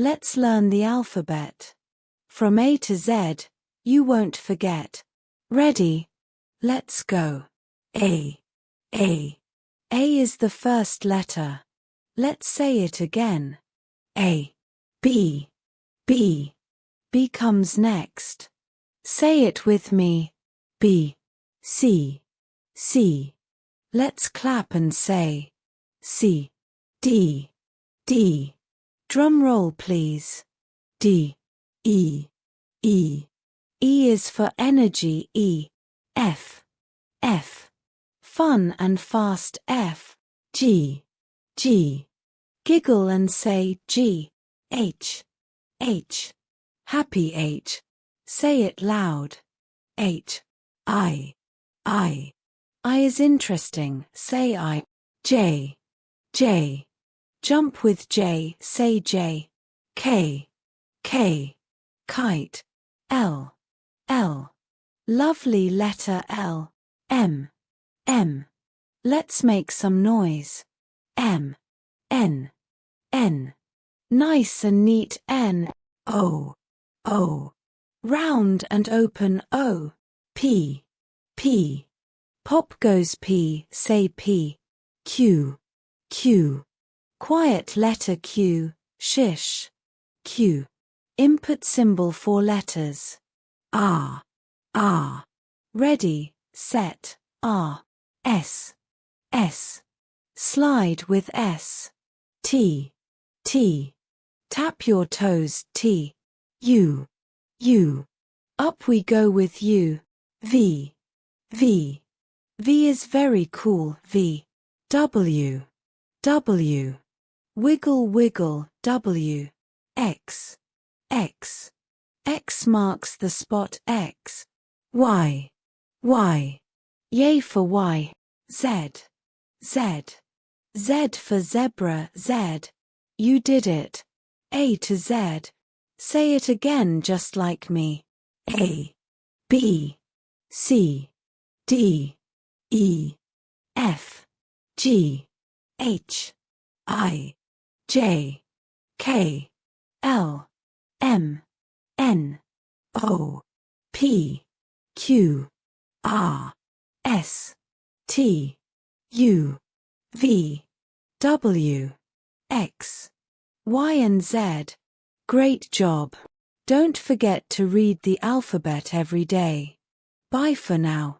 Let's learn the alphabet. From A to Z, you won't forget. Ready? Let's go. A. A is the first letter. Let's say it again. A. B. B comes next. Say it with me. B. C. Let's clap and say C. D. Drum roll please. D. E is for energy. E. F. Fun and fast. F. G. Giggle and say G. H. Happy. H. Say it loud. H. I is interesting. Say I. J. Jump with J. Say J. K. Kite. L. Lovely letter L. M. Let's make some noise. M. N. Nice and neat. N. O. Round and open. O. P. Pop goes P. Say P. Q. Quiet letter Q. Shish. Q. Input symbol 4 letters. R. Ready, set, R. S. Slide with S. T. Tap your toes. T. U. Up we go with U. V is very cool. V. W. Wiggle. W. X marks the spot. X. Y. Yay for Y. Z for zebra. Z. You did it. A to Z. Say it again just like me. A. B. C. D. E. F. G. H. I. J. K. L. M. N. O. P. Q. R. S. T. U. V. W. X. Y and Z. Great job. Don't forget to read the alphabet every day. Bye for now.